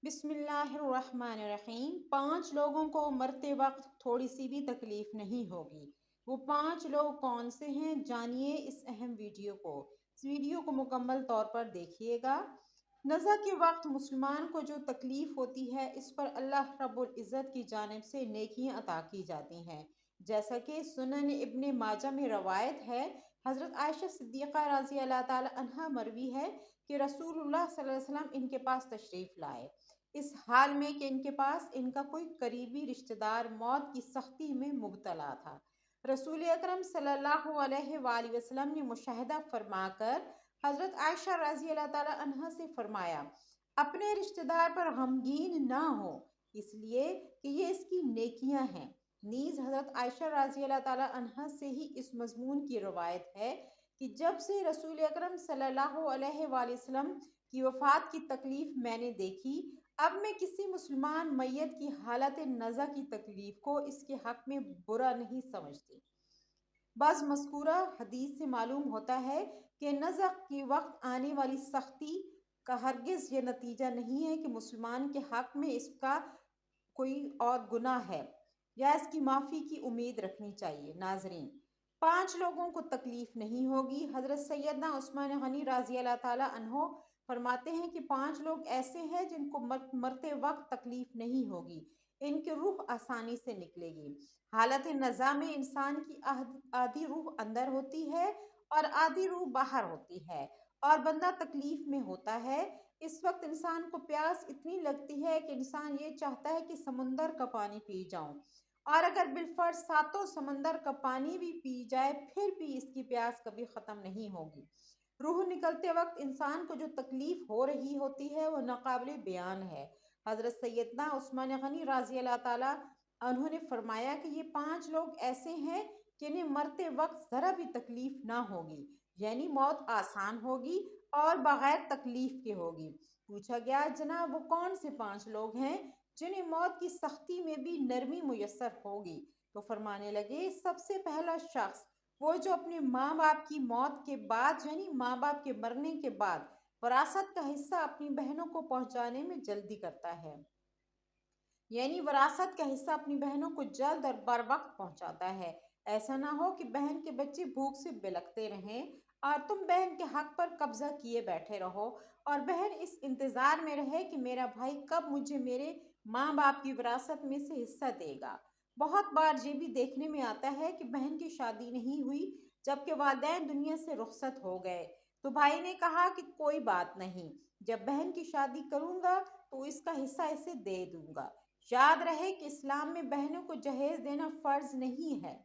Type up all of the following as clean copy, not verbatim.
बिस्मिल्लाहिर्रहमानिर्रहीम। 5 लोगों को मरते वक्त थोड़ी सी भी तकलीफ नहीं होगी। वो 5 लोग कौन से हैं, जानिए इस अहम वीडियो को। इस वीडियो को मुकम्मल तौर पर देखिएगा। नज़ा के वक्त मुसलमान को जो तकलीफ होती है, इस पर अल्लाह रब्बुल इज़्ज़त की जानिब से नेकियां अता की जाती हैं। जैसा कि सुनन इब्ने माजा में रवायत है, हज़रत आयशा सिद्दीक़ा रज़ी अल्लाह ताला अन्हा मरवी है कि रसूलुल्लाह सल्लल्लाहु अलैहि वसल्लम इनके पास तशरीफ़ लाए, इस हाल में कि इनके पास इनका कोई करीबी रिश्तेदार मौत की सख्ती में मुब्तला था। रसूल अकरम सल्लल्लाहु अलैहि वसल्लम ने मुशाहिदा फरमाकर हजरत आयशा रज़ी अल्लाह ताला अन्हा से फरमाया, अपने रिश्तेदार पर गमगीन ना हो, इसलिए कि ये इसकी नेकियां हैं। नीज हजरत आयशा रज़ी अल्लाह ताला अन्हा से ही इस मजमून की रवायत है कि जब से रसूल अकरम सल्लल्लाहु अलैहि वसल्लम की वफात की तकलीफ मैंने देखी, अब मैं किसी मुसलमान मैयत की हालत नज़ा की तकलीफ को इसके हक में बुरा नहीं समझती। बस मज़कूरा हदीस से मालूम होता है कि नज़ा के वक्त आने वाली सख्ती का हरगिज़ ये नतीजा नहीं है कि मुसलमान के हक में इसका कोई और गुनाह है या इसकी माफ़ी की उम्मीद रखनी चाहिए। नाजरीन, 5 लोगों को तकलीफ नहीं होगी। हज़रत सैयदना उस्मान गनी रज़ी अल्लाह ताला अन्हो फरमाते हैं कि 5 लोग ऐसे हैं जिनको मरते वक्त तकलीफ नहीं होगी, इनकी रूह आसानी से निकलेगी। हालत नज़ा में इंसान की आधी रूह अंदर होती है और आधी रूह बाहर होती है और बंदा तकलीफ में होता है। इस वक्त इंसान को प्यास इतनी लगती है कि इंसान ये चाहता है कि समुंदर का पानी पी जाऊं, और अगर बिलफर्ज सातों समंदर का पानी भी पी जाए फिर भी इसकी प्यास कभी ख़त्म नहीं होगी। रूह निकलते वक्त इंसान को जो तकलीफ हो रही होती है वो नाकाबिले बयान है। हज़रत सैयदना उस्मान गनी रज़ी अल्लाह ताला उन्होंने फरमाया कि ये 5 लोग ऐसे हैं कि इन्हें मरते वक्त ज़रा भी तकलीफ ना होगी, यानी मौत आसान होगी और बगैर तकलीफ के होगी। पूछा गया, जनाब वो कौन से 5 लोग हैं जिन्हें मौत की सख्ती में भी नरमी मुयस्सर होगी? तो फरमाने लगे, सबसे पहला शख्स वो जो अपने माँ बाप की मौत के बाद, यानी माँ बाप के मरने के बाद, वरासत का हिस्सा अपनी बहनों को पहुंचाने में जल्दी करता है, यानी वरासत का हिस्सा अपनी बहनों को जल्द और बर वक्त पहुंचाता है। ऐसा ना हो कि बहन के बच्चे भूख से बिलखते रहें और तुम बहन के हक पर कब्जा किए बैठे रहो और बहन इस इंतज़ार में रहे कि मेरा भाई कब मुझे मेरे माँ बाप की विरासत में से हिस्सा देगा। बहुत बार ये भी देखने में आता है कि बहन की शादी नहीं हुई जबकि वालिदैन दुनिया से रुखसत हो गए, तो भाई ने कहा कि कोई बात नहीं, जब बहन की शादी करूंगा तो इसका हिस्सा इसे दे दूंगा। याद रहे कि इस्लाम में बहनों को जहेज देना फर्ज नहीं है,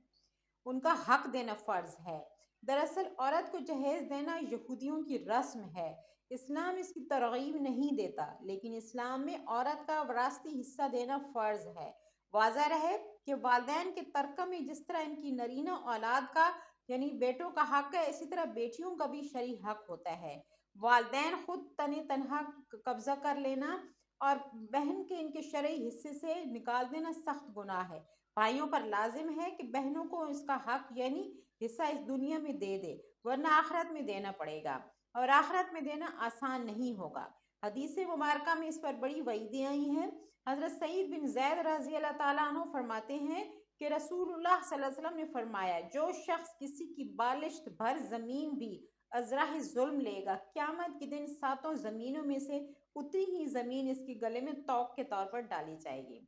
उनका हक देना फर्ज है। दरअसल औरत को जहेज देना यहूदियों की रस्म है। इस्लाम इसकी तरगीब नहीं देता, लेकिन इस्लाम में औरत का वरासती हिस्सा देना फर्ज है। वाज़ा रहे कि वालिदैन के तरका में जिस तरह इनकी नरीना औलाद का यानी बेटों का हक है, इसी तरह बेटियों का भी शरई हक होता है। वालिदैन खुद तने तनहा कब्जा कर लेना और बहन के इनके शरई हिस्से से निकाल देना सख्त गुनाह है। भाइयों पर लाजिम है कि बहनों को इसका हक यानी हिस्सा इस दुनिया में दे दे, वरना आखिरत में देना पड़ेगा और आखिरत में देना आसान नहीं होगा। हदीस मुबारका में इस पर बड़ी वईदें आई हैं। हज़रत सईद बिन ज़ैद रज़ी अल्लाह ताला अन्हु फरमाते हैं कि रसूलुल्लाह सल्लल्लाहु अलैहि वसल्लम ने फरमाया, जो शख्स किसी की बालिश्त भर ज़मीन भी अज़राह जुल्म लेगा, क़यामत के दिन 7 ज़मीनों में से उतनी ही ज़मीन इसके गले में तौक के तौर पर डाली जाएगी।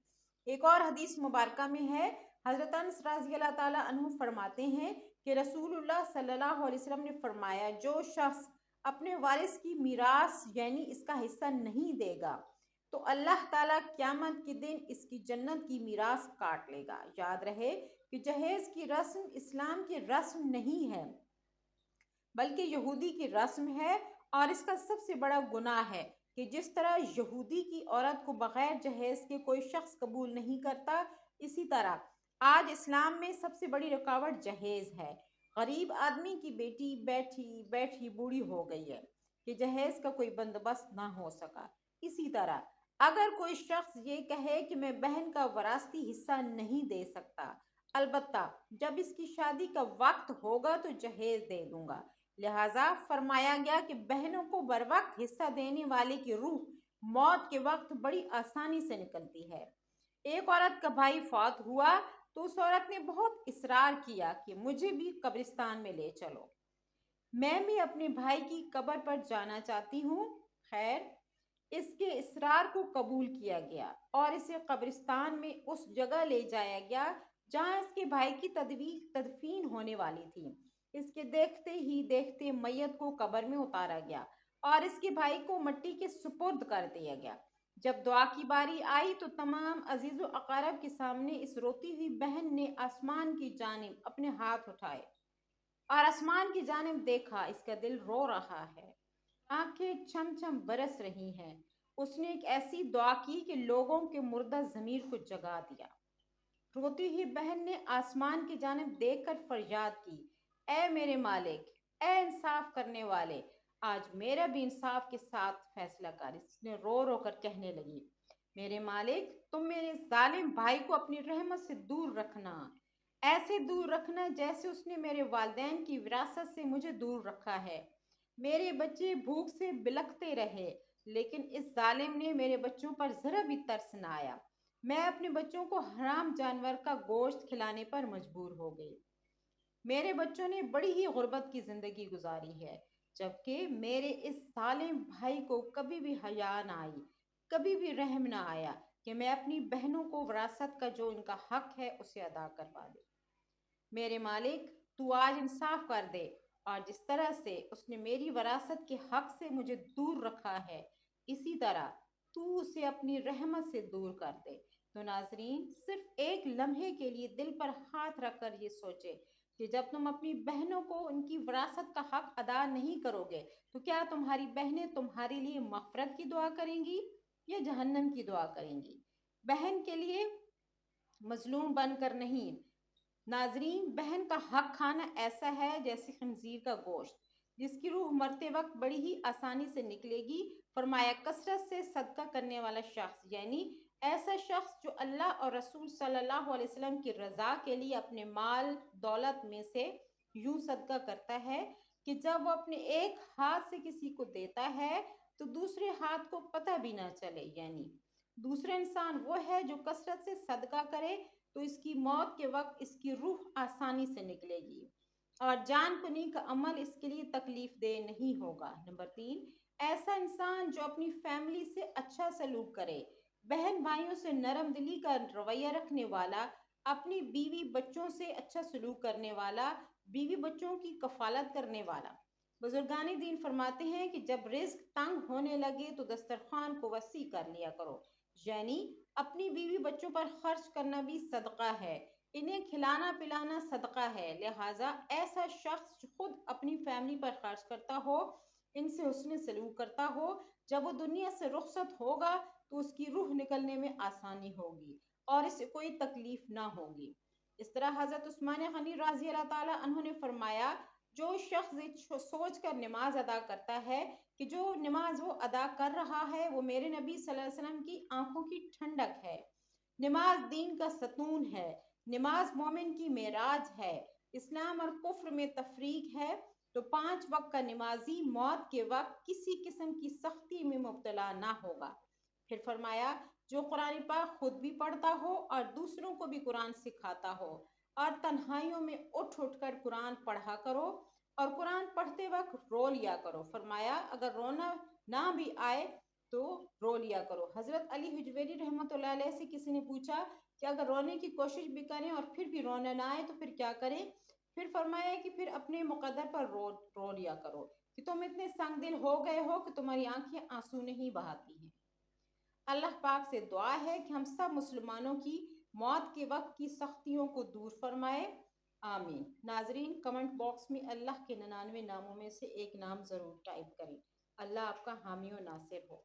एक और हदीस मुबारका में है, हज़रत अनस रज़ी अल्लाह ताला अन्हु फरमाते हैं कि रसूलुल्लाह सल्लल्लाहु अलैहि वसल्लम ने फरमाया, जो शख्स अपने वारिस की मीरास यानी इसका हिस्सा नहीं देगा तो अल्लाह ताला क़यामत के दिन इसकी जन्नत की मीरास काट लेगा। याद रहे कि जहेज की रस्म इस्लाम की रस्म नहीं है, बल्कि यहूदी की रस्म है और इसका सबसे बड़ा गुनाह है कि जिस तरह यहूदी की औरत को बगैर जहेज के कोई शख्स कबूल नहीं करता, इसी तरह आज इस्लाम में सबसे बड़ी रुकावट जहेज है। गरीब आदमी की बेटी बैठी बैठी बूढ़ी हो गई है कि जहेज का कोई बंदोबस्त ना हो सका। इसी तरह अगर कोई शख्स ये कहे कि मैं बहन का वरासती हिस्सा नहीं दे सकता, अलबत्ता जब इसकी शादी का वक्त होगा तो जहेज दे दूंगा, लिहाजा फरमाया गया कि बहनों को बर वक्त हिस्सा देने वाले की रूह मौत के वक्त बड़ी आसानी से निकलती है। एक औरत का भाई फौत हुआ तो उस औरत ने बहुत इसरार किया कि मुझे भी कब्रिस्तान में ले चलो, मैं भी अपने भाई की कब्र पर जाना चाहती हूँ। खैर, इसके इसरार को कबूल किया गया और इसे कब्रिस्तान में उस जगह ले जाया गया जहाँ इसके भाई की तदफीन होने वाली थी। इसके देखते ही देखते मैयत को कब्र में उतारा गया और इसके भाई को मिट्टी के सुपुर्द कर दिया गया। जब दुआ की बारी आई तो तमाम अजीज़ व अक़ारब के सामने इस रोती हुई बहन ने आसमान की जानिब अपने हाथ उठाए और आसमान की जानिब देखा। इसका दिल रो रहा है, आंखें छम छम बरस रही हैं। उसने एक ऐसी दुआ की कि लोगों के मुर्दा ज़मीर को जगा दिया। रोती हुई बहन ने आसमान की जानिब देखकर फरियाद की, ऐ मेरे मालिक, ऐ इंसाफ करने वाले, आज मेरा भी इंसाफ के साथ फैसला कर। इसने रो रो कर कहने लगी, मेरे मालिक, तुम मेरे जालिम भाई को अपनी रहमत से दूर रखना, ऐसे दूर रखना जैसे उसने मेरे वालिदैन की विरासत से मुझे दूर रखा है। मेरे बच्चे भूख से बिलखते रहे, लेकिन इस जालिम ने मेरे बच्चों पर जरा भी तरस न आया। मैं अपने बच्चों को हराम जानवर का गोश्त खिलाने पर मजबूर हो गई। मेरे बच्चों ने बड़ी ही गुर्बत की जिंदगी गुजारी है, जबकि मेरे इस जालिम भाई को कभी भी हया न आई, कभी भी रहम न आया कि मैं अपनी बहनों को विरासत का जो इनका हक है उसे अदा करवा दे। मेरे मालिक, तू आज इंसाफ कर दे और जिस तरह से उसने मेरी वरासत के हक से मुझे दूर रखा है, इसी तरह तू उसे अपनी रहमत से दूर कर दे। तो नाजरीन, सिर्फ एक लम्हे के लिए दिल पर हाथ रखकर ये सोचे कि जब तुम अपनी बहनों को उनकी विरासत का हक अदा नहीं करोगे तो क्या तुम्हारी बहनें तुम्हारे लिए मग़फ़िरत की दुआ करेंगी या जहन्नम की दुआ करेंगी? बहन के लिए मजलूम बनकर नहीं, नाजरीन, बहन का हक खाना ऐसा है जैसे खंजीर का गोश्त, जिसकी रूह मरते वक्त बड़ी ही आसानी से निकलेगी। फरमाया, कसरत से सदका करने वाला शख्स, यानी ऐसा शख्स जो अल्लाह और रसूल सल्लल्लाहु अलैहि वसल्लम की रज़ा के लिए अपने माल दौलत में से यूं सदका करता है कि जब वो अपने एक हाथ से किसी को देता है तो दूसरे हाथ को पता भी ना चले। यानी दूसरा इंसान वो है जो कसरत से सदका करे तो इसकी मौत के वक्त इसकी रूह आसानी से निकलेगी और जान कुनी का अमल इसके लिए तकलीफ दे नहीं होगा। नंबर 3, ऐसा इंसान जो अपनी फैमिली से अच्छा सलूक करे, बहन भाइयों से नरम दिली का रवैया रखने वाला, अपनी बीवी बच्चों से अच्छा सलूक करने वाला, बीवी बच्चों की कफालत करने वाला। बुजुर्गानी दीन फरमाते हैं कि जब रिज्क तंग होने लगे तो दस्तरखान को वसी कर लिया करो, यानी अपनी बीवी बच्चों पर खर्च करना भी सदका है, इन्हें खिलाना पिलाना सदका है। लिहाजा ऐसा शख्स जो खुद अपनी फैमिली पर खर्च करता हो, इनसे हुस्न सलूक करता हो, जब वो दुनिया से रुखसत होगा तो उसकी रूह निकलने में आसानी होगी और इसे कोई तकलीफ ना होगी। इस तरह हज़रत उस्मान गनी रज़ी अल्लाह ताला अन्हु ने फरमाया, जो शख्स सोच कर नमाज अदा करता है कि जो नमाज वो अदा कर रहा है वो मेरे नबी सल्लल्लाहु अलैहि वसल्लम की आंखों की ठंडक है, नमाज दीन का सतून है, नमाज मोमिन की मेराज है, इस्लाम और कुफ्र में तफरीक है। तो 5 वक्त का नमाजी मौत के वक्त किसी किस्म की सख्ती में मुब्तला ना होगा। फिर फरमाया, जो कुरान पाक खुद भी पढ़ता हो और दूसरों को भी कुरान सिखाता हो और तन्हाइयों में उठ उठ कर कुरान पढ़ा करो और कुरान पढ़ते वक्त रो लिया करो। फरमाया, अगर रोना ना भी आए तो रो लिया करो। हज़रत अली हुजवेरी रहमतुल्लाह अलैह से किसी ने पूछा कि अगर रोने की कोशिश भी करें और फिर भी रोना ना आए तो फिर क्या करें? फिर फरमाया कि फिर अपने मुकद्दर पर रो लिया करो कि तुम इतने संगदिल हो गए हो कि तुम्हारी आंखें आंसू नहीं बहाती हैं। अल्लाह पाक से दुआ है कि हम सब मुसलमानों की मौत के वक्त की सख्तियों को दूर फरमाए, आमीन। नाजरीन, कमेंट बॉक्स में अल्लाह के 99 नामों में से एक नाम ज़रूर टाइप करें। अल्लाह आपका हामी और नासिर हो।